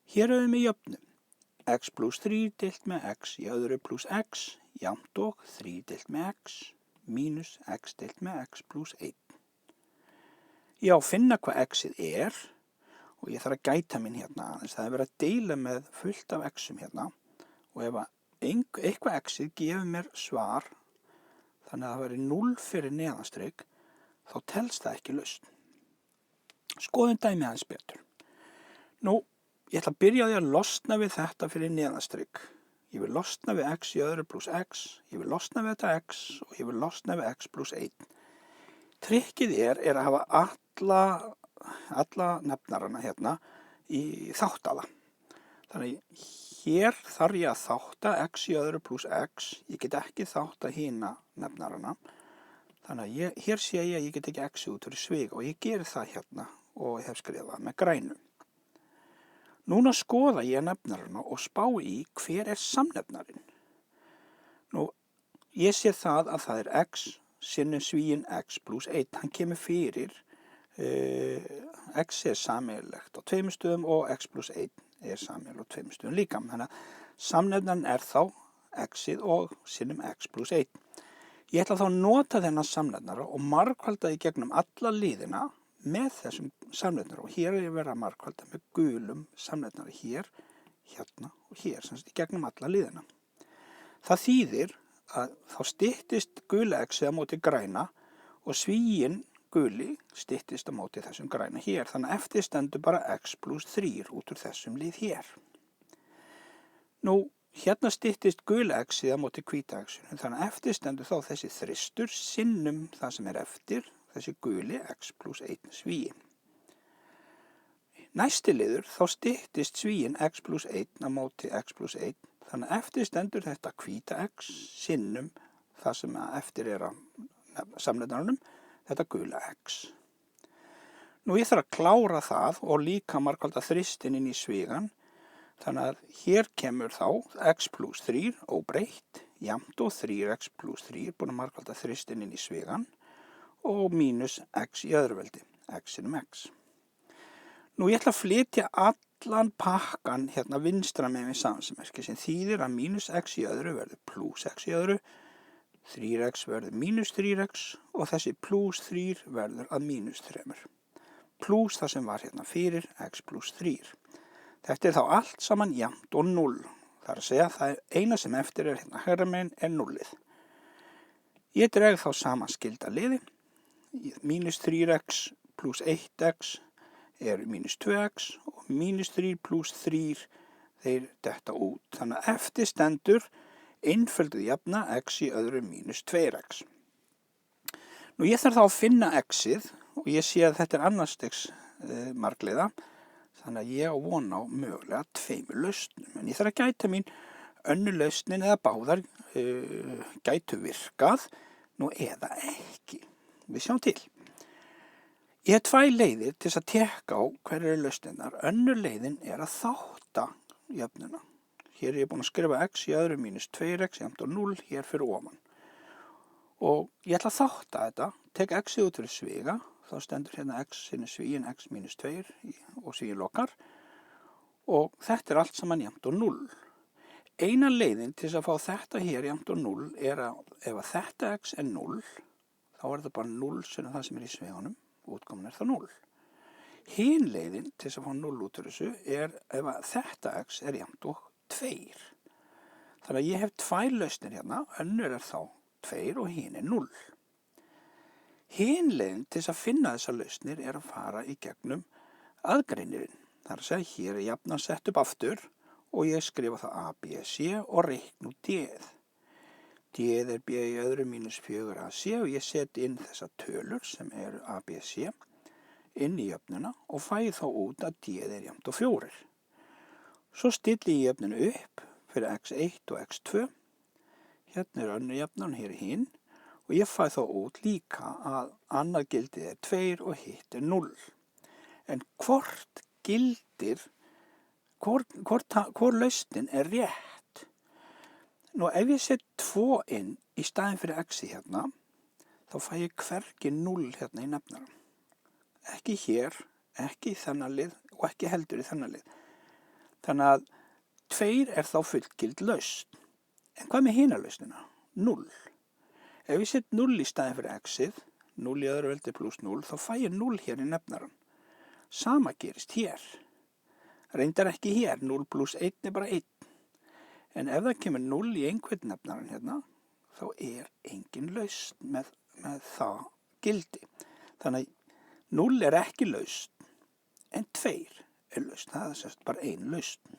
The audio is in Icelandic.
Hér höfum við jöfnu. X plus 3 deilt með x í öðru plus x, jafnt og 3 deilt með x, mínus x deilt með x plus 1. Ég á að finna hvað x-ið er og ég þarf að gæta mín hérna aðeins. Það er verið að deila með fullt af x-um hérna og ef eitthvað x-ið gefur mér svar, þannig að það veri 0 fyrir neðanstrik, þá telst það ekki lausn. Skoðum dæmi aðeins betur. Nú, ég ætla að byrja á því að losna við þetta fyrir neðanstrik. Ég vil losna við x í öðru plus x, ég vil losna við þetta x og ég vil losna við x plus 1. Trikkið er að hafa alla nefnarana hérna í þáttala. Þannig hér þarf ég að þátta x í öðru plus x, ég get ekki þátta hina nefnarana. Þannig að hér sé ég að ég get ekki x út fyrir svig og ég geri það hérna og ég hef skrifað með grænu. Núna skoða ég nefnarana og spá í hver er samnefnarinn. Nú, ég sé það að það er x sinnum svíinn x plus 1. Hann kemur fyrir, x er sameiginlegt á 2 stöðum og x plus 1 er sameiginlegt á 2 stöðum líka. Þannig að samnefnarinn er þá x-ið og sinnum x plus 1. Ég ætla þá að nota þennan samnefnara og margfalda í gegnum alla liðina með þessum samnefnara og hér er ég verið að margfalda með gulum samnefnara hér, hérna og hér, sem í gegnum alla liðina. Það þýðir að þá styttist gula x-ið á móti græna og svíinn guli styttist á móti þessum græna hér, þannig að eftir stendur bara x plus 3 út úr þessum lið hér. Nú, hérna styttist gula x-ið á móti hvíta x-inu, þannig að eftir stendur þá þessi þristur sinnum það sem er eftir, þessi guli x plus 1 svíi. Næsti liður þá styttist svíinn x plus 1 á móti x plus 1, þannig að eftir stendur þetta hvíta x sinnum það sem eftir er að samnefnaranum, þetta gula x. Nú ég þarf að klára það og líka margfalda þristin inn í svigan, þannig að hér kemur þá x plus 3 óbreytt, jafnt og 3x plus 3 búin að margfalda þristin inn í svigan, og mínus x í öðru veldi, x sinnum x. Nú ég ætla að flytja allan pakkan hérna vinstra megin við samsemmerki sem þýðir að mínus x í öðru verður plus x í öðru, 3x verður mínus 3x og þessi plus 3 verður að mínus 3. Plus það sem var hérna fyrir x plus 3. Þetta er þá allt saman jafnt og 0. Það er að segja að það eina sem eftir er hérna hægra megin er 0-ið. Ég dreg þá saman skilda liði. Mínus 3x plus 1x er mínus 2x og mínus 3 plus 3 þeir detta út. Þannig að eftir stendur einfölduð jafna x í öðru mínus 2x. Nú ég þarf þá að finna x-ið og ég sé að þetta er annarstigs margliða, þannig að ég á von á mögulega 2 lausnum. En ég þarf að gæta mín önnur lausnin eða báðar gætu virkað, nú eða ekki. Við sjáum til. Ég hef 2 leiðir til að tekka á hverju eru lausnirnar. Önnur leiðin er að þátta jöfnuna. Hér er ég búin að skrifa x í öðru mínus 2x jafnt og 0 hér fyrir ofan. Og ég ætla að þátta þetta, tek x-ið út fyrir sviga, þá stendur hérna x sinni svíinn x mínus 2 og svíinn lokar. Og þetta er allt saman jafnt og 0. Eina leiðin til að fá þetta hér jafnt og 0 er að ef að þetta x er 0, þá er þetta bara 0 sem það sem er í sviganum, útkomin er það 0. Hin leiðin til að fá 0 út úr þessu er ef að þetta x er jafnt og 2. Þannig að ég hef 2 lausnir hérna, önnur er þá 2 og hin er 0. Hin leiðin til að finna þessar lausnir er að fara í gegnum aðgreinirinn. Það er að segja hér er jafnan sett upp aftur og ég skrifa það a, b, c og reikna út d-ið. D-ið er b í öðru mínus 4ac og ég seti inn þessar tölur sem eru a, b, c inn í jöfnuna og fæ þá út að d-ið er jafnt og 4. Svo stilli ég jöfnunu upp fyrir x1 og x2. Hérna er önnur jöfnan, hér er hinn og ég fæ þá út líka að annað gildið er 2 og hitt er 0. En hvort gildir, hvor lausnin er rétt? Nú ef ég set 2 inn í staðinn fyrir x hérna, þá fæ ég hvergi 0 hérna í nefnarann. Ekki hér, ekki í þennan lið og ekki heldur í þennan lið. Þannig að 2 er þá fullgild lausn. En hvað með hina lausnina? 0. Ef ég set 0 í staðinn fyrir x-ið, 0 í öðru veldi pluss 0, þá fæ ég 0 hér í nefnaran. Sama gerist hér. Reyndar ekki hér, 0 pluss 1 er bara 1. En ef það kemur 0 í einhvern nefnaran hérna, þá er engin lausn með það gildi. Þannig að 0 er ekki lausn, en 2 er lausn. Það er bara ein lausn.